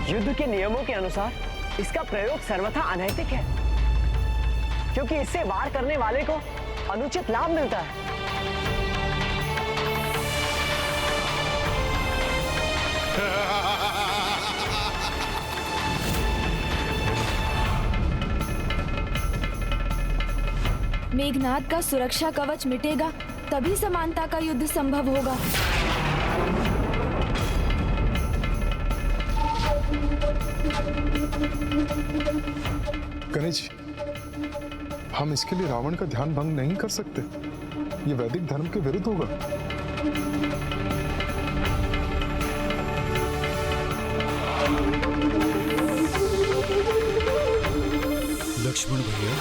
युद्ध के नियमों के अनुसार इसका प्रयोग सर्वथा अनैतिक है, क्योंकि इससे वार करने वाले को अनुचित लाभ मिलता है। मेघनाद का सुरक्षा कवच मिटेगा तभी समानता का युद्ध संभव होगा। कन्हैया जी, हम इसके लिए रावण का ध्यान भंग नहीं कर सकते। ये वैदिक धर्म के विरुद्ध होगा। लक्ष्मण भैया,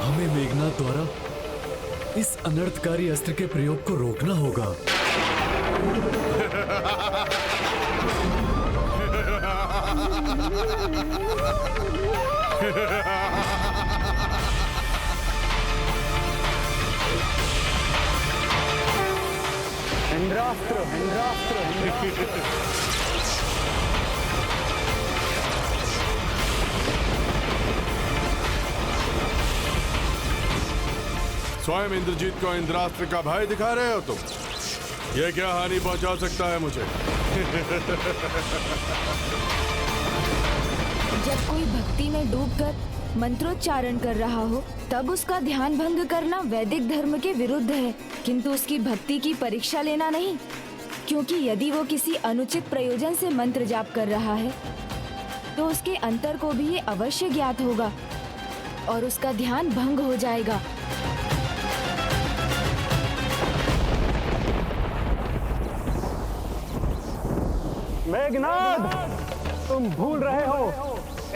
हमें मेघनाद द्वारा इस अनर्थकारी अस्त्र के प्रयोग को रोकना होगा। इंद्रास्त्र, इंद्रास्त्र, इंद्रास्त्र। स्वयं इंद्रजीत को इंद्रास्त्र का भय दिखा रहे हो तुम? ये क्या हानि पहुंचा सकता है मुझे? जब कोई भक्ति में डूबकर मंत्रोच्चारण कर रहा हो तब उसका ध्यान भंग करना वैदिक धर्म के विरुद्ध है, किंतु उसकी भक्ति की परीक्षा लेना नहीं, क्योंकि यदि वो किसी अनुचित प्रयोजन से मंत्र जाप कर रहा है तो उसके अंतर को भी ये अवश्य ज्ञात होगा और उसका ध्यान भंग हो जाएगा। मेघनाद, तुम भूल रहे हो,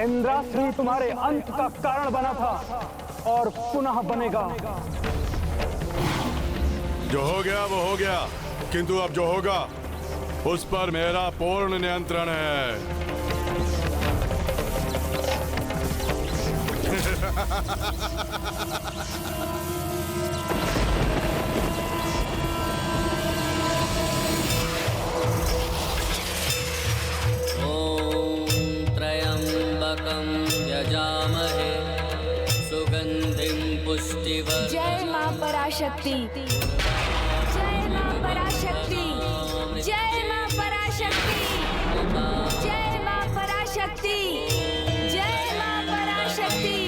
इंद्रास्त्र ही तुम्हारे अंत का कारण बना था और पुनः बनेगा। जो हो गया वो हो गया, किंतु अब जो होगा उस पर मेरा पूर्ण नियंत्रण है। यजामहे सुगंधिं पुष्टिवर्धनम्। जय मां पराशक्ति, जय मां पराशक्ति, जय मां पराशक्ति, जय मां पराशक्ति, जय मां पराशक्ति,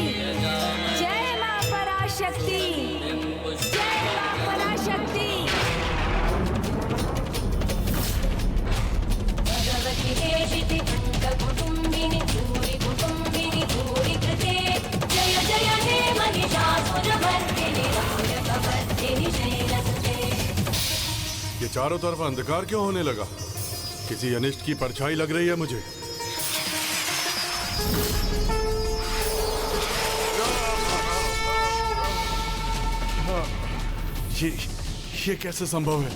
जय मां पराशक्ति, जय मां पराशक्ति। भगवति देविति कुटुंबिनी भूरि कुटुंबिनी भूरि कृते जय जय हे महिषासुरमर्दिनी राजकवर्दिनी शैलसुते। ये चारों तरफ अंधकार क्यों होने लगा? किसी अनिष्ट की परछाई लग रही है मुझे। ये कैसे संभव है?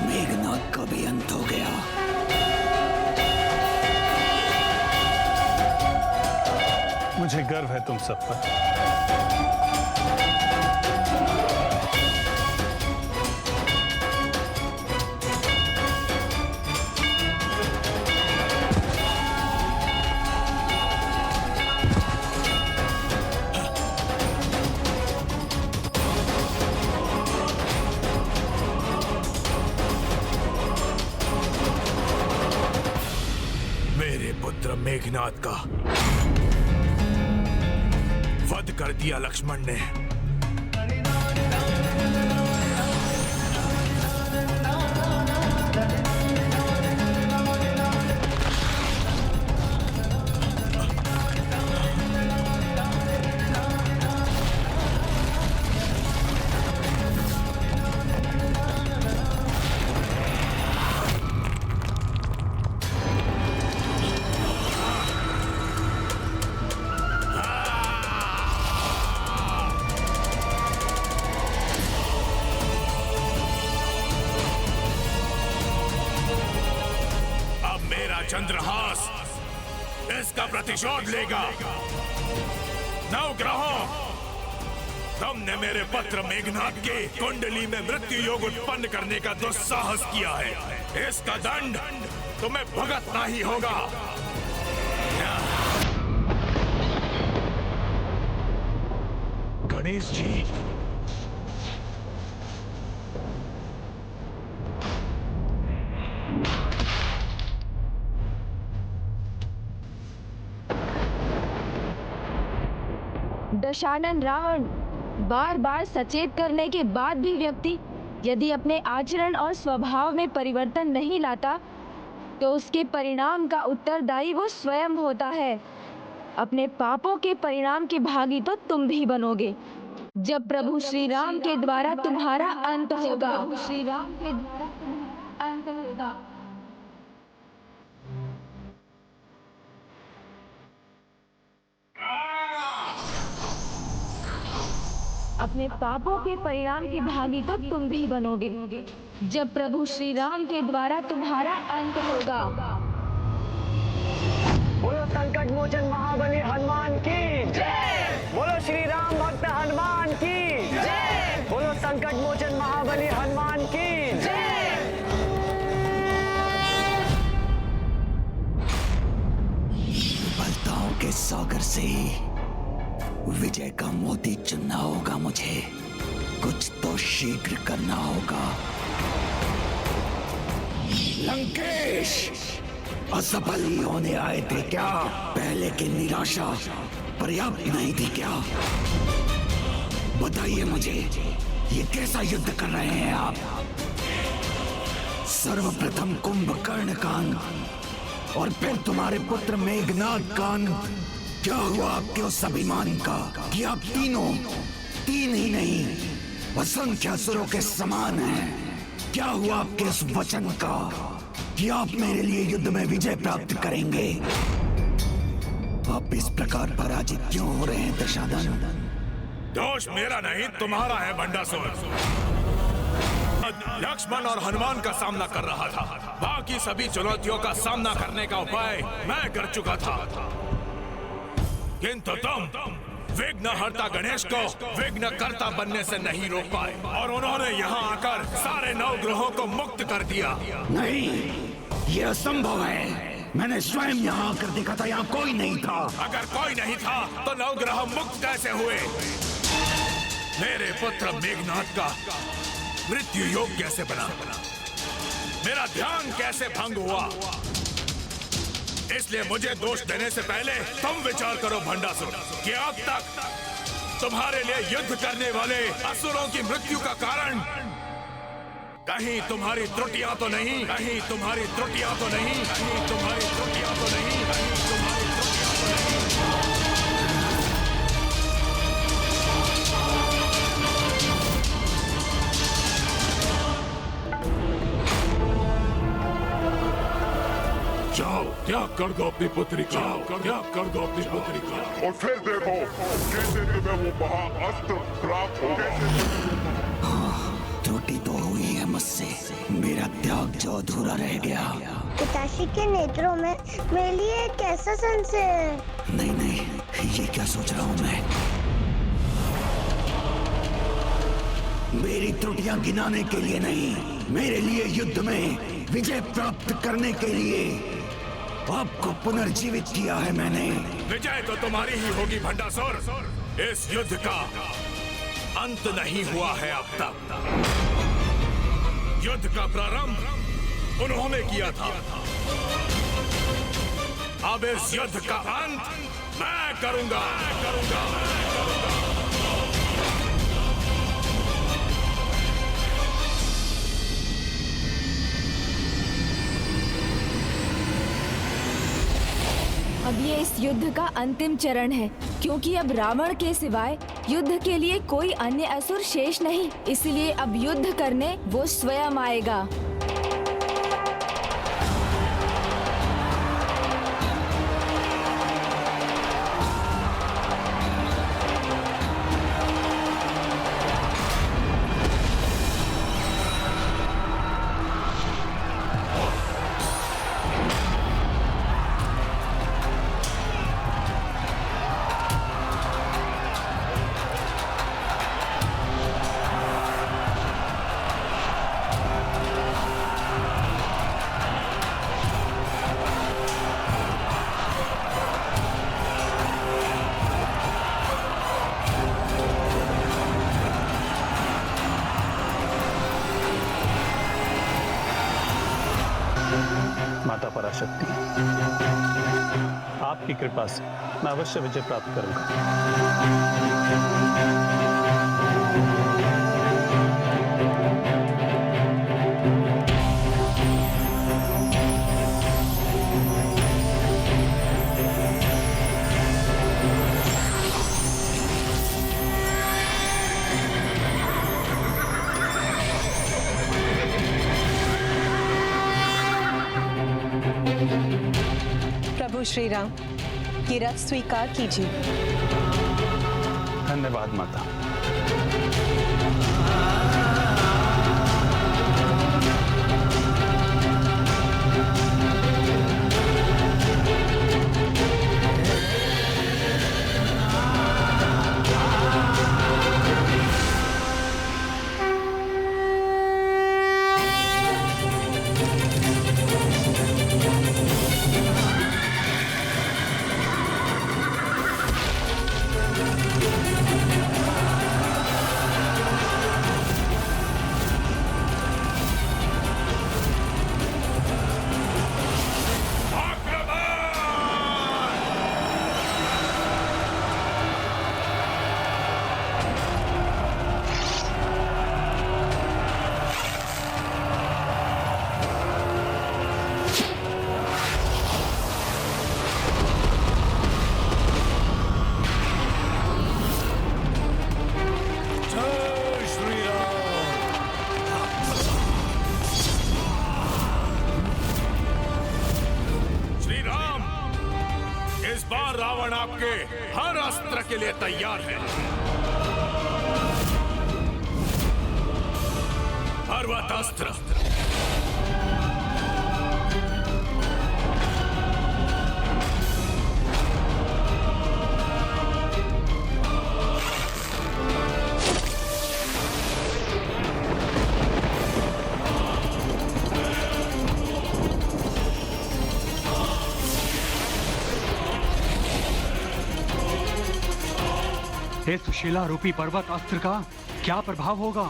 मेघनाद का भी अंत हो गया। मुझे गर्व है तुम सब पर। मेरे पुत्र मेघनाद का वध कर दिया लक्ष्मण ने। चंद्रहास इसका प्रतिशोध लेगा। नवग्रहों, तुमने मेरे पुत्र मेघनाद के कुंडली में मृत्यु योग उत्पन्न करने का दुस्साहस किया है। इसका दंड तुम्हें भुगतना ही होगा। गणेश जी, दशानन रावण, बार बार सचेत करने के बाद भी व्यक्ति यदि अपने आचरण और स्वभाव में परिवर्तन नहीं लाता तो उसके परिणाम का उत्तरदायी वो स्वयं होता है। अपने पापों के परिणाम के भागी तो तुम भी बनोगे जब प्रभु श्री राम के द्वारा तुम्हारा अंत होगा। श्री राम के द्वारा तुम्हारा अंत होगा। अपने पापों के परिणाम के भागी तो तुम भी बनोगे जब प्रभु श्री राम के द्वारा तुम्हारा अंत होगा। बोलो संकट मोचन महाबली हनुमान की जय। बोलो श्री राम भक्त हनुमान की जय। बोलो संकट मोचन महाबली हनुमान की जय। विफलताओं के सागर से विजय का मोती चुनना होगा मुझे। कुछ तो शीघ्र करना होगा। लंकेश, असफल ही होने आए थे क्या? पहले की निराशा पर्याप्त नहीं थी क्या? बताइए मुझे, ये कैसा युद्ध कर रहे हैं आप? सर्वप्रथम कुंभकर्ण का अंत और फिर तुम्हारे पुत्र मेघनाद का अंत। क्या हुआ आपके उस अभिमान का कि आप तीनों, तीन ही नहीं असंख्य असुरों के समान हैं? क्या हुआ आपके उस वचन का कि आप मेरे लिए युद्ध में विजय प्राप्त करेंगे? आप इस प्रकार पराजित क्यों हो रहे हैं दशानन? दोष मेरा नहीं, तुम्हारा है भंडासुर। लक्ष्मण और हनुमान का सामना कर रहा था। बाकी सभी चुनौतियों का सामना करने का उपाय मैं कर चुका था, किंतु तुम विघ्नहर्ता गणेश को विघ्नकर्ता बनने से नहीं रोक पाए और उन्होंने यहाँ आकर सारे नवग्रहों को मुक्त कर दिया। नहीं, ये असंभव है। मैंने स्वयं यहाँ आकर देखा था, यहाँ कोई नहीं था। अगर कोई नहीं था तो नवग्रह मुक्त कैसे हुए? मेरे पुत्र मेघनाद का मृत्यु योग कैसे बना? मेरा ध्यान कैसे भंग हुआ? इसलिए मुझे दोष देने से पहले तुम विचार करो भंडासुर कि अब तक तुम्हारे लिए युद्ध करने वाले असुरों की मृत्यु का कारण कहीं तुम्हारी त्रुटियां तो नहीं, कहीं तुम्हारी त्रुटियां तो नहीं, कहीं तुम्हारी त्रुटियां तो नहीं, कहीं तुम्हारी त्रुटियां तो नहीं। जाओ, त्याग कर दो अपनी पुत्री का, त्याग कर दो अपनी पुत्री का। और फिर देखो कैसे तुम्हें वो महाअस्त्र प्राप्त होगा। त्रुटि तो हुई है मुझसे, मेरा त्याग जो अधूरा रह गया। पिताश्री के नेत्रों में मेरे लिए एक ऐसा संशय है। नहीं नहीं, ये क्या सोच रहा हूँ मैं? मेरी त्रुटियां गिनाने के लिए नहीं, मेरे लिए युद्ध में विजय प्राप्त करने के लिए आपको पुनर्जीवित किया है मैंने। विजय तो तुम्हारी ही होगी भंडासुर। इस युद्ध का अंत नहीं हुआ है अब तक। युद्ध का प्रारंभ उन्होंने किया था, अब इस युद्ध का अंत मैं करूंगा। अब ये इस युद्ध का अंतिम चरण है, क्योंकि अब रावण के सिवाय युद्ध के लिए कोई अन्य असुर शेष नहीं। इसलिए अब युद्ध करने वो स्वयं आएगा। पराशक्ति। आपकी कृपा से मैं अवश्य विजय प्राप्त करूंगा। प्रभु श्री राम, ये रथ स्वीकार कीजिए। धन्यवाद माता। रावण आपके हर अस्त्र के लिए तैयार है। पर्वतास्त्र, इस शिला रूपी पर्वत अस्त्र का क्या प्रभाव होगा?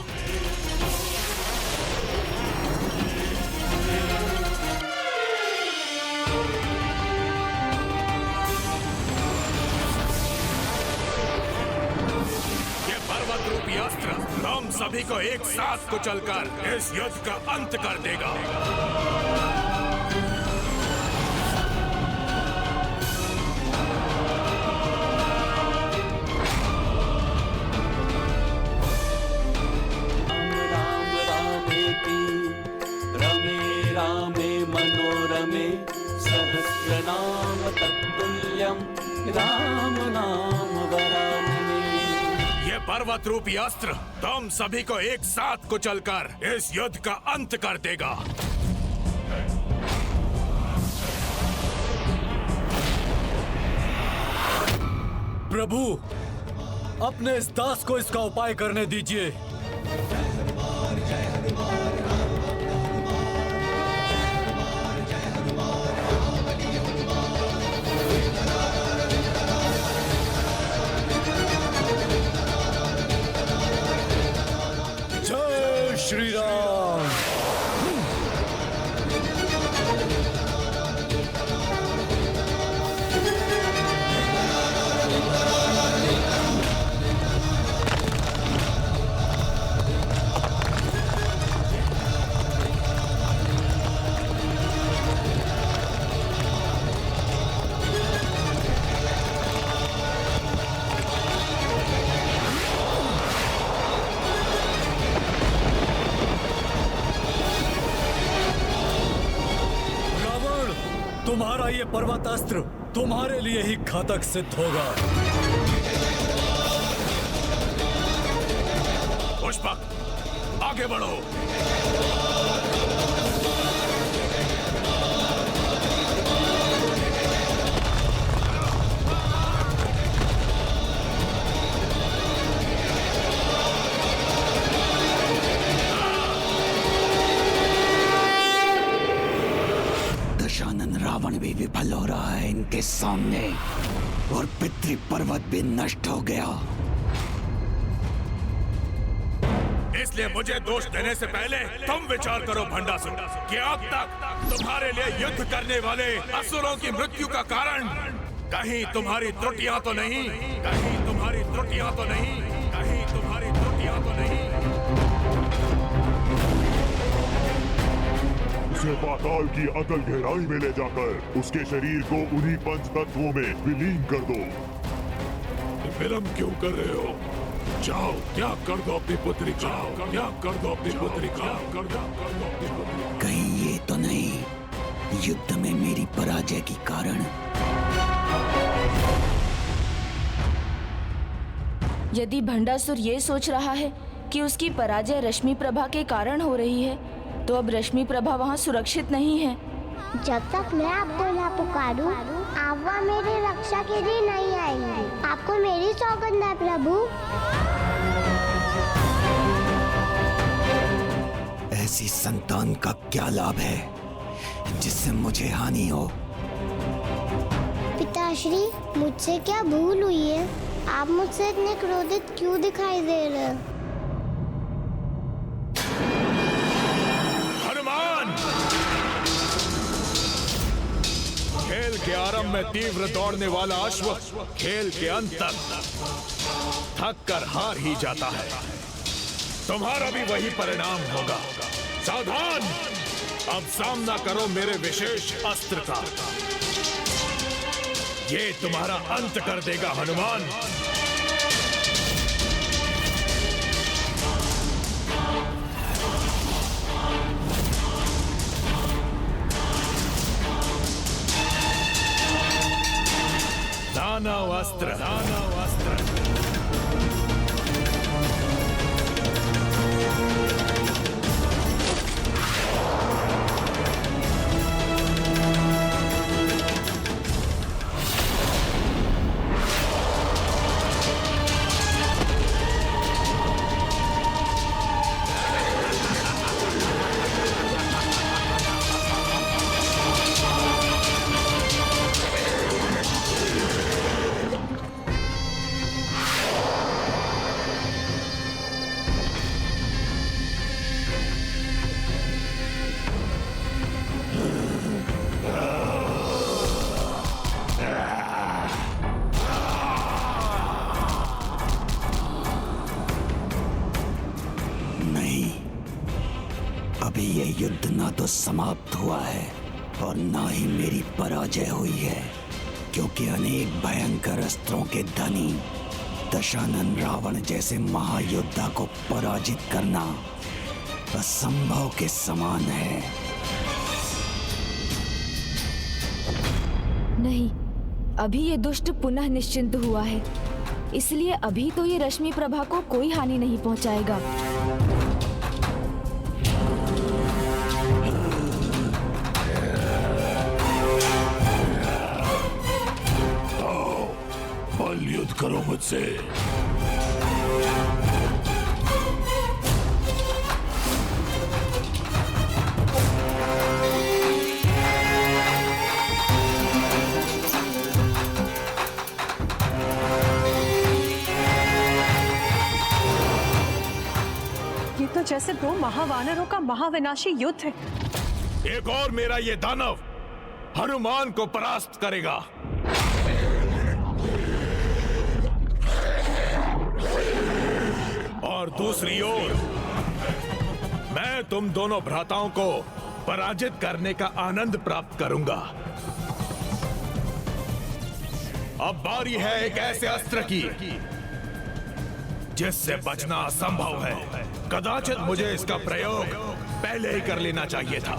ये पर्वत रूपी अस्त्र हम सभी को एक साथ कुचलकर इस युद्ध का अंत कर देगा। सहस्रनाम तत्तुल्यं राम नाम वरानने। ये पर्वत रूपी अस्त्र तुम सभी को एक साथ कुचलकर इस युद्ध का अंत कर देगा। प्रभु, अपने इस दास को इसका उपाय करने दीजिए। जय श्री राम। तुम्हारा ये पर्वतास्त्र तुम्हारे लिए ही घातक सिद्ध होगा। पुष्पक, आगे बढ़ो। दशानन रावण भी विफल हो रहा है इनके सामने और पितृ पर्वत भी नष्ट हो गया। इसलिए मुझे दोष देने से पहले तुम विचार करो भंडासुर कि अब तक तुम्हारे लिए युद्ध करने वाले असुरों की मृत्यु का कारण कहीं तुम्हारी त्रुटियां तो नहीं, कहीं तुम्हारी त्रुटियां तो नहीं, कहीं तुम्हारी त्रुटियां तो नहीं। उसे पाताल की अतल गहराई में ले जाकर उसके शरीर को उन्हीं पंच तत्वों में विलीन कर दो। विलंब क्यों कर रहे हो? जाओ, त्याग कर दो अपनी पुत्री का, त्याग कर दो अपनी पुत्री का, कर दो अपनी पुत्री। कहीं ये तो नहीं युद्ध में मेरी पराजय के कारण? यदि भंडासुर ये सोच रहा है कि उसकी पराजय रश्मि प्रभा के कारण हो रही है, तो अब रश्मि प्रभा वहाँ सुरक्षित नहीं है। जब तक मैं आपको ना पुकारूं, आप वहाँ मेरी रक्षा के लिए नहीं आएंगे। आपको मेरी सौगंध है प्रभु। ऐसी संतान का क्या लाभ है जिससे मुझे हानि हो? पिताश्री, मुझसे क्या भूल हुई है? आप मुझसे इतने क्रोधित क्यों दिखाई दे रहे हैं? हनुमान! खेल के आरंभ में तीव्र दौड़ने वाला अश्व खेल के अंत तक थक कर हार ही जाता है। तुम्हारा भी वही परिणाम होगा। सावधान! अब सामना करो मेरे विशेष अस्त्र का। ये तुम्हारा अंत कर देगा हनुमान। दानव अस्त्र, दानव अस्त्र। अभी ये युद्ध ना तो समाप्त हुआ है और ना ही मेरी पराजय हुई है, क्योंकि अनेक भयंकर अस्त्रों के धनी दशानन रावण जैसे महायोद्धा को पराजित करना असंभव के समान है। नहीं, अभी ये दुष्ट पुनः निश्चिंत हुआ है, इसलिए अभी तो ये रश्मि प्रभा को कोई हानि नहीं पहुंचाएगा। युद्ध करो मुझसे। ये तो जैसे दो महावानरों का महाविनाशी युद्ध है। एक और मेरा ये दानव हनुमान को परास्त करेगा। और दूसरी ओर मैं तुम दोनों भ्राताओं को पराजित करने का आनंद प्राप्त करूंगा। अब बारी है एक ऐसे अस्त्र की जिससे बचना असंभव है। कदाचित मुझे इसका प्रयोग पहले ही कर लेना चाहिए था।